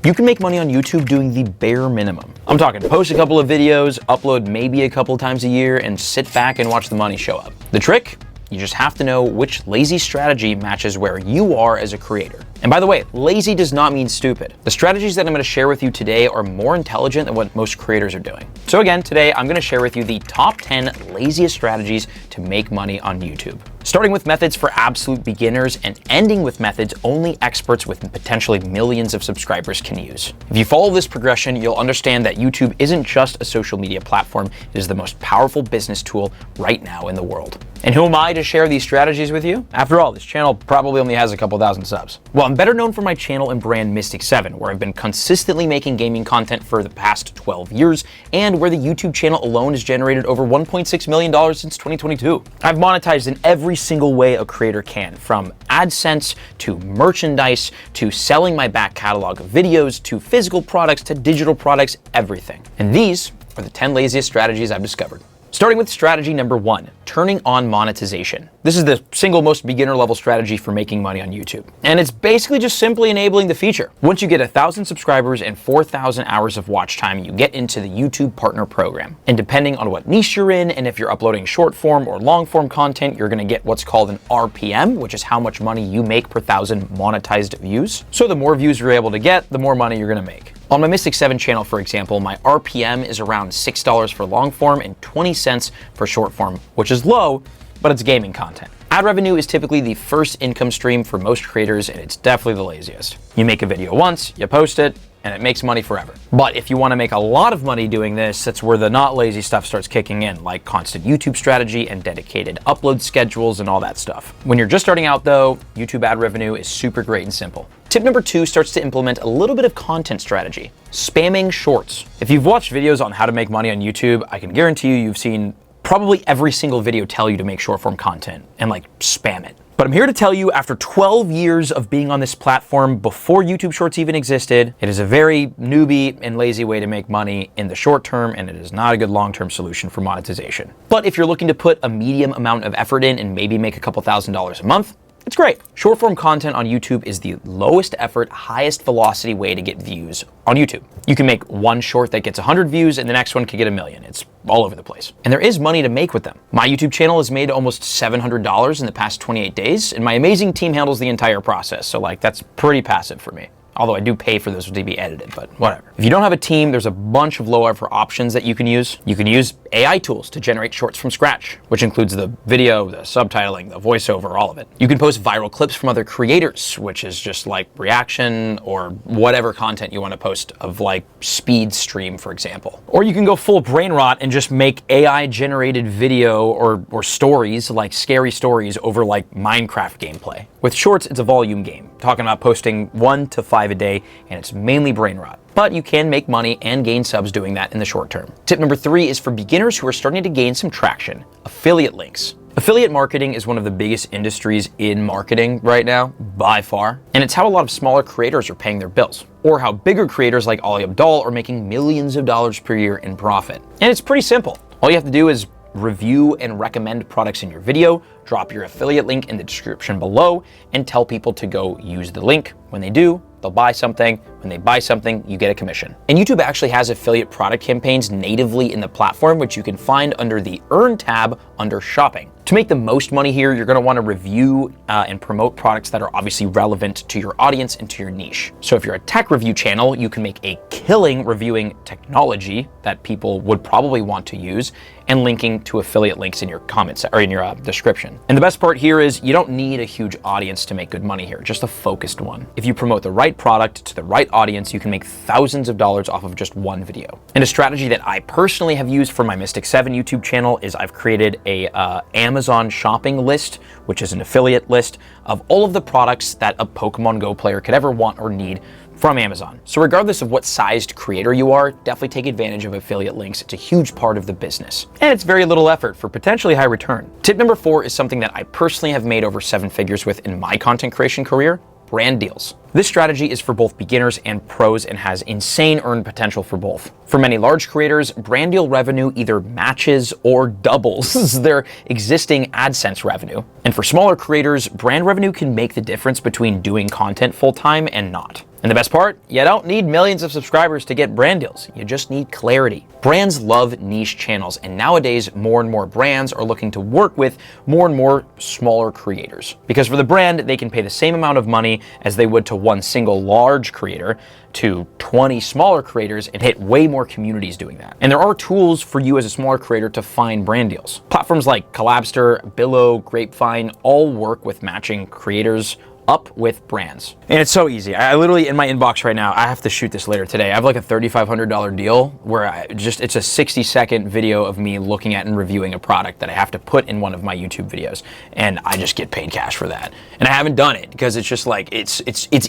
You can make money on YouTube doing the bare minimum. I'm talking post a couple of videos, upload maybe a couple times a year, and sit back and watch the money show up. The trick? You just have to know which lazy strategy matches where you are as a creator. And by the way, lazy does not mean stupid. The strategies that I'm going to share with you today are more intelligent than what most creators are doing. So again, today I'm going to share with you the top 10 laziest strategies to make money on YouTube. Starting with methods for absolute beginners and ending with methods only experts with potentially millions of subscribers can use. If you follow this progression, you'll understand that YouTube isn't just a social media platform, it is the most powerful business tool right now in the world. And who am I to share these strategies with you? After all, this channel probably only has a couple thousand subs. Well, I'm better known for my channel and brand Mystic 7, where I've been consistently making gaming content for the past 12 years, and where the YouTube channel alone has generated over $1.6 million since 2022. I've monetized in every single way a creator can, from AdSense to merchandise to selling my back catalog of videos to physical products to digital products, everything. And these are the 10 laziest strategies I've discovered. Starting with strategy number 1, turning on monetization. This is the single most beginner level strategy for making money on YouTube. And it's basically just simply enabling the feature. Once you get 1,000 subscribers and 4,000 hours of watch time, you get into the YouTube Partner Program. And depending on what niche you're in, and if you're uploading short form or long form content, you're gonna get what's called an RPM, which is how much money you make per 1,000 monetized views. So the more views you're able to get, the more money you're gonna make. On my Mystic 7 channel, for example, my RPM is around $6 for long form and 20 cents for short form, which is low, but it's gaming content. Ad revenue is typically the first income stream for most creators, and it's definitely the laziest. You make a video once, you post it, and it makes money forever. But if you want to make a lot of money doing this, that's where the not lazy stuff starts kicking in, like constant YouTube strategy and dedicated upload schedules and all that stuff. When you're just starting out though, YouTube ad revenue is super great and simple. Tip number 2 starts to implement a little bit of content strategy, spamming shorts. If you've watched videos on how to make money on YouTube, I can guarantee you've seen probably every single video tell you to make short form content and like spam it. But I'm here to tell you, after 12 years of being on this platform before YouTube Shorts even existed, it is a very newbie and lazy way to make money in the short term, and it is not a good long-term solution for monetization. But if you're looking to put a medium amount of effort in and maybe make a couple $1,000s a month, it's great. Short form content on YouTube is the lowest effort, highest velocity way to get views on YouTube. You can make one short that gets 100 views and the next one can get 1 million. It's all over the place. And there is money to make with them. My YouTube channel has made almost $700 in the past 28 days, and my amazing team handles the entire process. So like, that's pretty passive for me. Although I do pay for those to be edited, but whatever. If you don't have a team, there's a bunch of low effort options that you can use. You can use AI tools to generate shorts from scratch, which includes the video, the subtitling, the voiceover, all of it. You can post viral clips from other creators, which is just like reaction or whatever content you want to post of like speed stream, for example. Or you can go full brain rot and just make AI generated video or stories, like scary stories over like Minecraft gameplay. With shorts, it's a volume game, talking about posting 1 to 5 a day, and it's mainly brain rot. But you can make money and gain subs doing that in the short term. Tip number 3 is for beginners who are starting to gain some traction, affiliate links. Affiliate marketing is one of the biggest industries in marketing right now, by far. And it's how a lot of smaller creators are paying their bills, or how bigger creators like Ali Abdaal are making millions of dollars per year in profit. And it's pretty simple. All you have to do is review and recommend products in your video, drop your affiliate link in the description below, and tell people to go use the link. When they do, they'll buy something. When they buy something, you get a commission. And YouTube actually has affiliate product campaigns natively in the platform, which you can find under the Earn tab under Shopping. To make the most money here, you're gonna wanna review and promote products that are obviously relevant to your audience and to your niche. So if you're a tech review channel, you can make a killing reviewing technology that people would probably want to use and linking to affiliate links in your comments or in your description. And the best part here is you don't need a huge audience to make good money here, just a focused one. If you promote the right product to the right audience, you can make thousands of dollars off of just one video. And a strategy that I personally have used for my Mystic 7 YouTube channel is I've created a Amazon shopping list, which is an affiliate list of all of the products that a Pokemon Go player could ever want or need from Amazon. So regardless of what sized creator you are, definitely take advantage of affiliate links. It's a huge part of the business. And it's very little effort for potentially high return. Tip number 4 is something that I personally have made over 7 figures with in my content creation career: brand deals. This strategy is for both beginners and pros and has insane earned potential for both. For many large creators, brand deal revenue either matches or doubles their existing AdSense revenue. And for smaller creators, brand revenue can make the difference between doing content full-time and not. And the best part, you don't need millions of subscribers to get brand deals. You just need clarity. Brands love niche channels, and nowadays more and more brands are looking to work with more and more smaller creators. Because for the brand, they can pay the same amount of money as they would to one single large creator to 20 smaller creators and hit way more communities doing that. And there are tools for you as a smaller creator to find brand deals. Platforms like Collabster, Billo, Grapevine all work with matching creators up with brands. And it's so easy. I literally, in my inbox right now, I have to shoot this later today. I have like a $3,500 deal where it's a 60-second video of me looking at and reviewing a product that I have to put in one of my YouTube videos. And I just get paid cash for that. And I haven't done it because it's just like, it's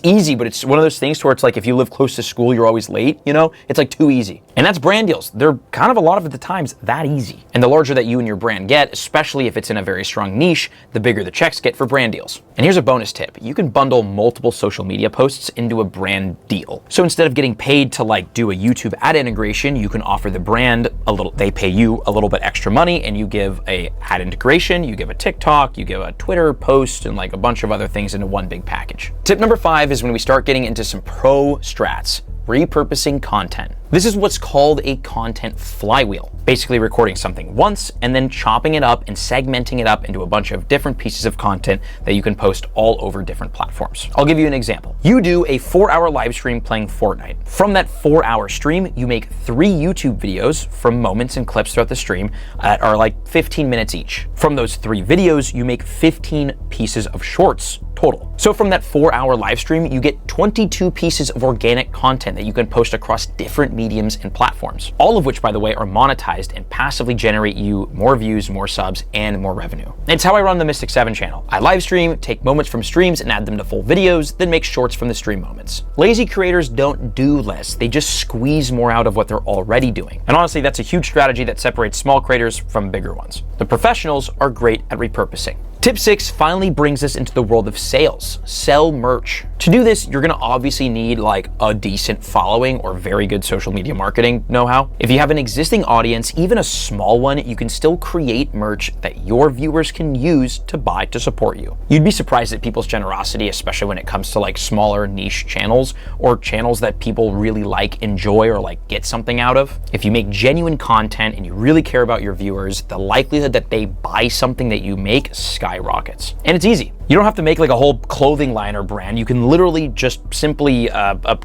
easy, but it's one of those things where it's like, if you live close to school, you're always late, you know? It's like too easy. And that's brand deals. They're kind of a lot of the times that easy. And the larger that you and your brand get, especially if it's in a very strong niche, the bigger the checks get for brand deals. And here's a bonus tip. You can bundle multiple social media posts into a brand deal. So instead of getting paid to like do a YouTube ad integration, you can offer the brand they pay you a little bit extra money, and you give a ad integration, you give a TikTok, you give a Twitter post, and like a bunch of other things into one big package. Tip number 5 is when we start getting into some pro strats. Repurposing content. This is what's called a content flywheel. Basically recording something once and then chopping it up and segmenting it up into a bunch of different pieces of content that you can post all over different platforms. I'll give you an example. You do a 4-hour live stream playing Fortnite. From that 4-hour stream, you make 3 YouTube videos from moments and clips throughout the stream that are like 15 minutes each. From those 3 videos, you make 15 pieces of shorts total. So from that 4-hour live stream, you get 22 pieces of organic content that you can post across different mediums and platforms, all of which, by the way, are monetized and passively generate you more views, more subs, and more revenue. It's how I run the Mystic 7 channel. I live stream, take moments from streams and add them to full videos, then make shorts from the stream moments. Lazy creators don't do less, they just squeeze more out of what they're already doing. And honestly, that's a huge strategy that separates small creators from bigger ones. The professionals are great at repurposing. Tip 6 finally brings us into the world of sales. Sell merch. To do this, you're gonna obviously need like a decent following or very good social media marketing know-how. If you have an existing audience, even a small one, you can still create merch that your viewers can use to buy to support you. You'd be surprised at people's generosity, especially when it comes to like smaller niche channels or channels that people really like, enjoy, or like get something out of. If you make genuine content and you really care about your viewers, the likelihood that they buy something that you make skyrockets. And it's easy. You don't have to make like a whole clothing line or brand. You can literally just simply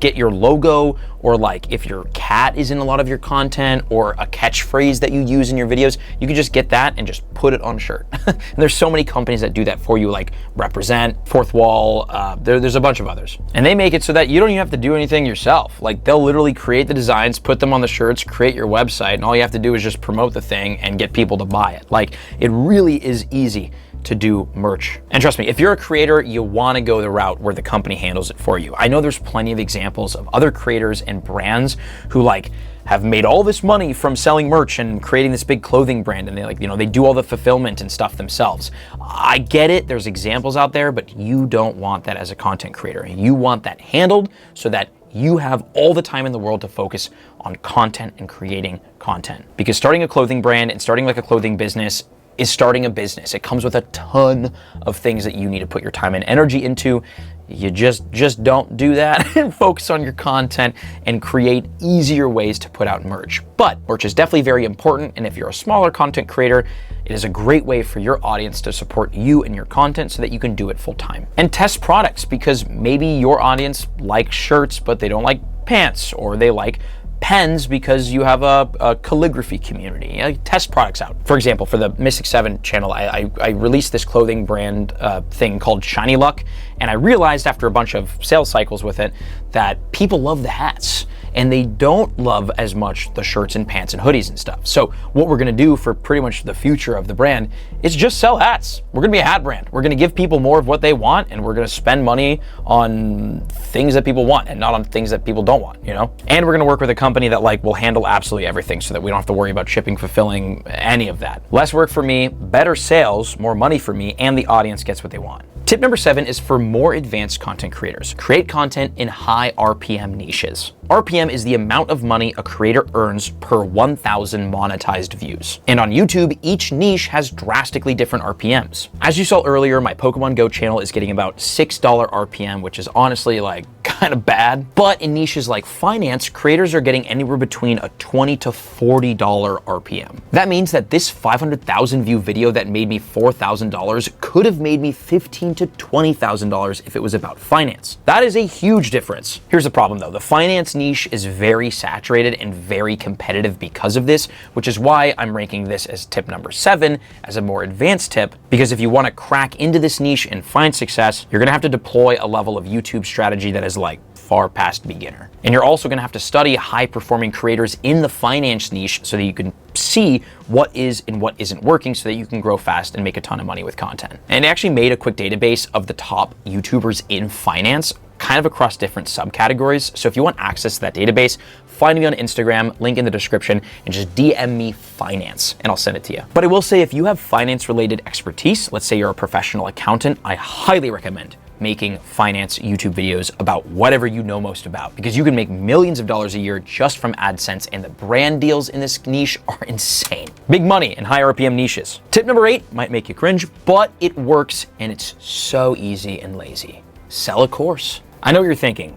get your logo, or like if your cat is in a lot of your content, or a catchphrase that you use in your videos, you can just get that and just put it on a shirt. And there's so many companies that do that for you, like Represent, Fourth Wall, there's a bunch of others. And they make it so that you don't even have to do anything yourself. Like they'll literally create the designs, put them on the shirts, create your website, and all you have to do is just promote the thing and get people to buy it. Like it really is easy to do merch. And trust me, if you're a creator, you want to go the route where the company handles it for you. I know there's plenty of examples of other creators and brands who like have made all this money from selling merch and creating this big clothing brand, and they like, you know, they do all the fulfillment and stuff themselves. I get it, there's examples out there, but you don't want that as a content creator. You want that handled so that you have all the time in the world to focus on content and creating content. Because starting a clothing brand and starting like a clothing business is starting a business. It comes with a ton of things that you need to put your time and energy into. You just don't do that and focus on your content and create easier ways to put out merch. But merch is definitely very important, and if you're a smaller content creator, it is a great way for your audience to support you and your content so that you can do it full time. And test products, because maybe your audience likes shirts, but they don't like pants, or they like pens because you have a calligraphy community. Test products out. For example, for the Mystic 7 channel, I released this clothing brand thing called Shiny Luck, and I realized after a bunch of sales cycles with it that people love the hats and they don't love as much the shirts and pants and hoodies and stuff. So what we're gonna do for pretty much the future of the brand is just sell hats. We're gonna be a hat brand. We're gonna give people more of what they want, and we're gonna spend money on things that people want and not on things that people don't want, you know? And we're gonna work with a company that like will handle absolutely everything so that we don't have to worry about shipping, fulfilling, any of that. Less work for me, better sales, more money for me, and the audience gets what they want. Tip number 7 is for more advanced content creators. Create content in high RPM niches. RPM is the amount of money a creator earns per 1,000 monetized views. And on YouTube, each niche has drastically different RPMs. As you saw earlier, my Pokemon Go channel is getting about $6 RPM, which is honestly like kind of bad. But in niches like finance, creators are getting anywhere between a $20 to $40 RPM. That means that this 500,000 view video that made me $4,000 could have made me $15,000 to $20,000 if it was about finance. That is a huge difference. Here's the problem though. The finance niche is very saturated and very competitive because of this, which is why I'm ranking this as tip number 7 as a more advanced tip, because if you want to crack into this niche and find success, you're going to have to deploy a level of YouTube strategy that is like far past beginner. And you're also going to have to study high performing creators in the finance niche so that you can see what is and what isn't working so that you can grow fast and make a ton of money with content. And I actually made a quick database of the top YouTubers in finance, kind of across different subcategories. So if you want access to that database, find me on Instagram, link in the description, and just DM me finance and I'll send it to you. But I will say, if you have finance related expertise, let's say you're a professional accountant, I highly recommend making finance YouTube videos about whatever you know most about, because you can make millions of dollars a year just from AdSense, and the brand deals in this niche are insane. Big money in high RPM niches. Tip number 8 might make you cringe, but it works and it's so easy and lazy. Sell a course. I know what you're thinking.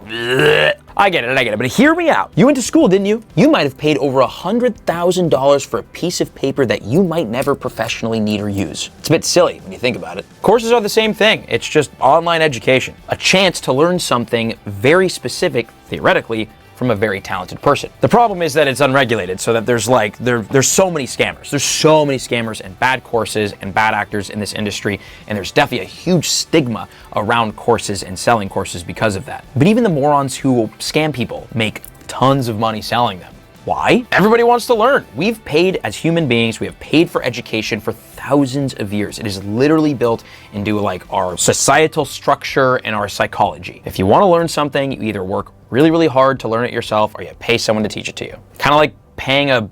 I get it, but hear me out. You went to school, didn't you? You might have paid over $100,000 for a piece of paper that you might never professionally need or use. It's a bit silly when you think about it. Courses are the same thing. It's just online education. A chance to learn something very specific, theoretically, from a very talented person. The problem is that it's unregulated, so that there's so many scammers. There's so many scammers and bad courses and bad actors in this industry, and there's definitely a huge stigma around courses and selling courses because of that. But even the morons who scam people make tons of money selling them. Why? Everybody wants to learn. We've paid, as human beings, we have paid for education for thousands of years. It is literally built into like our societal structure and our psychology. If you want to learn something, you either work really, really hard to learn it yourself, or you pay someone to teach it to you. Kind of like paying a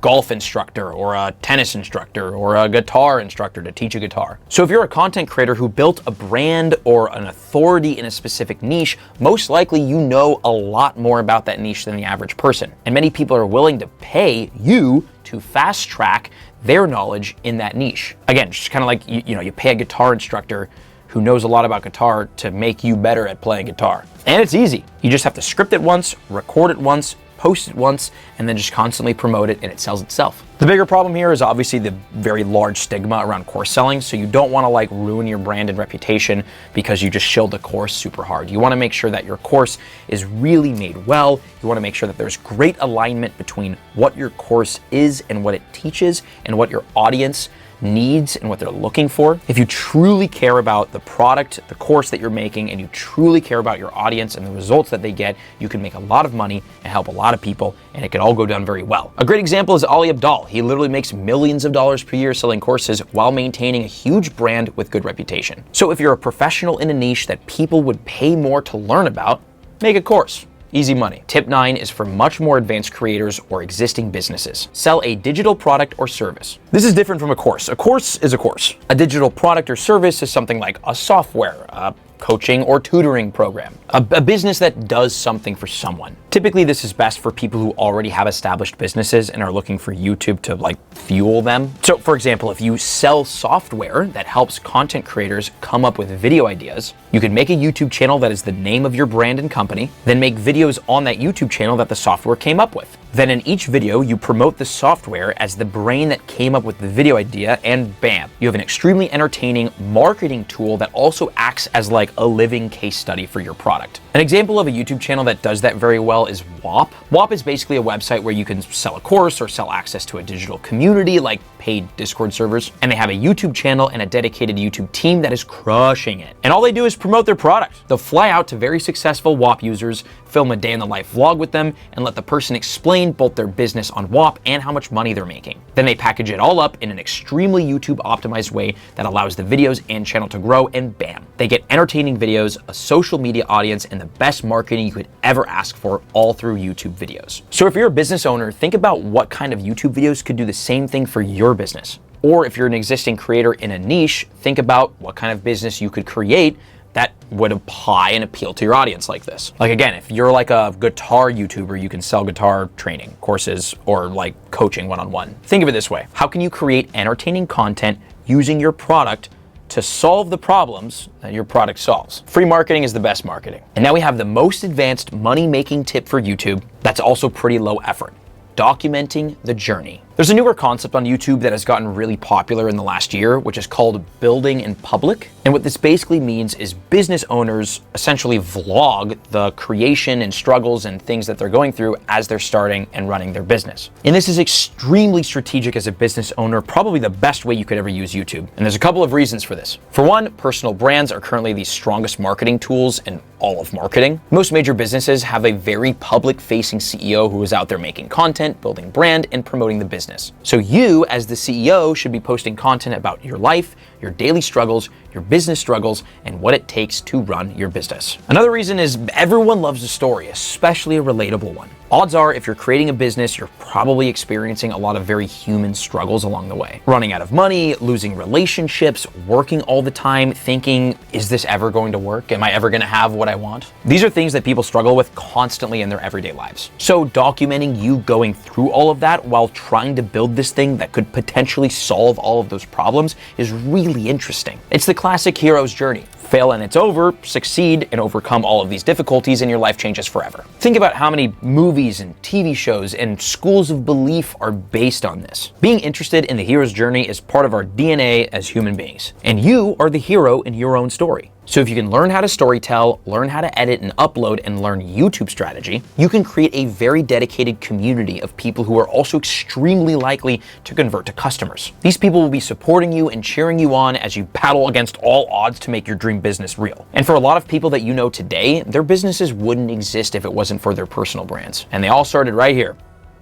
golf instructor or a tennis instructor or a guitar instructor to teach a guitar. So if you're a content creator who built a brand or an authority in a specific niche, most likely you know a lot more about that niche than the average person. And many people are willing to pay you to fast track their knowledge in that niche. Again, just kind of like, you pay a guitar instructor who knows a lot about guitar to make you better at playing guitar. And it's easy. You just have to script it once, record it once, post it once, and then just constantly promote it, and it sells itself. The bigger problem here is obviously the very large stigma around course selling. So you don't want to like ruin your brand and reputation because you just shilled a course super hard. You want to make sure that your course is really made well. You want to make sure that there's great alignment between what your course is and what it teaches and what your audience needs and what they're looking for. If you truly care about the product, the course that you're making, and you truly care about your audience and the results that they get, you can make a lot of money and help a lot of people, and it can all go down very well. A great example is Ali Abdaal. He literally makes millions of dollars per year selling courses while maintaining a huge brand with good reputation. So if you're a professional in a niche that people would pay more to learn about, make a course. Easy money. Tip 9 is for much more advanced creators or existing businesses. Sell a digital product or service. This is different from a course. A course is a course. A digital product or service is something like a software, a coaching or tutoring program, a business that does something for someone. Typically, this is best for people who already have established businesses and are looking for YouTube to like fuel them. So for example, if you sell software that helps content creators come up with video ideas, you can make a YouTube channel that is the name of your brand and company, then make videos on that YouTube channel that the software came up with. Then in each video, you promote the software as the brain that came up with the video idea, and bam, you have an extremely entertaining marketing tool that also acts as like a living case study for your product. An example of a YouTube channel that does that very well is WAP. WAP is basically a website where you can sell a course or sell access to a digital community like paid Discord servers, and they have a YouTube channel and a dedicated YouTube team that is crushing it. And all they do is promote their product. They'll fly out to very successful WAP users, film a day in the life vlog with them, and let the person explain both their business on WAP and how much money they're making. Then they package it all up in an extremely YouTube optimized way that allows the videos and channel to grow, and bam, they get entertaining videos, a social media audience, and the best marketing you could ever ask for, all through YouTube videos. So if you're a business owner, think about what kind of YouTube videos could do the same thing for your business. Or if you're an existing creator in a niche, think about what kind of business you could create that would apply and appeal to your audience like this. Like again, if you're like a guitar YouTuber, you can sell guitar training courses or like coaching one-on-one. Think of it this way. How can you create entertaining content using your product to solve the problems that your product solves? Free marketing is the best marketing. And now we have the most advanced money-making tip for YouTube that's also pretty low effort: documenting the journey. There's a newer concept on YouTube that has gotten really popular in the last year, which is called building in public. And what this basically means is business owners essentially vlog the creation and struggles and things that they're going through as they're starting and running their business. And this is extremely strategic as a business owner, probably the best way you could ever use YouTube. And there's a couple of reasons for this. For one, personal brands are currently the strongest marketing tools in all of marketing. Most major businesses have a very public-facing CEO who is out there making content, building brand, and promoting the business. So you, as the CEO, should be posting content about your life, your daily struggles, your business struggles, and what it takes to run your business. Another reason is everyone loves a story, especially a relatable one. Odds are, if you're creating a business, you're probably experiencing a lot of very human struggles along the way. Running out of money, losing relationships, working all the time, thinking, is this ever going to work? Am I ever going to have what I want? These are things that people struggle with constantly in their everyday lives. So documenting you going through all of that while trying to build this thing that could potentially solve all of those problems is really interesting. It's the classic hero's journey. Fail and it's over, succeed and overcome all of these difficulties, and your life changes forever. Think about how many movies and TV shows and schools of belief are based on this. Being interested in the hero's journey is part of our DNA as human beings, and you are the hero in your own story. So if you can learn how to storytell, learn how to edit and upload, and learn YouTube strategy, you can create a very dedicated community of people who are also extremely likely to convert to customers. These people will be supporting you and cheering you on as you battle against all odds to make your dream business real. And for a lot of people that you know today, their businesses wouldn't exist if it wasn't for their personal brands. And they all started right here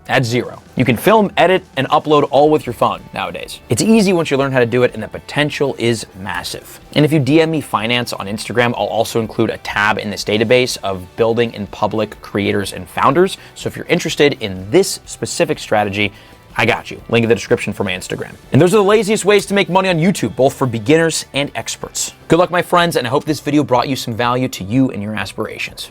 at zero. You can film, edit, and upload all with your phone nowadays. It's easy once you learn how to do it, and the potential is massive. And if you DM me finance on Instagram, I'll also include a tab in this database of building in public creators and founders. So if you're interested in this specific strategy, I got you. Link in the description for my Instagram. And those are the laziest ways to make money on YouTube, both for beginners and experts. Good luck, my friends, and I hope this video brought you some value to you and your aspirations.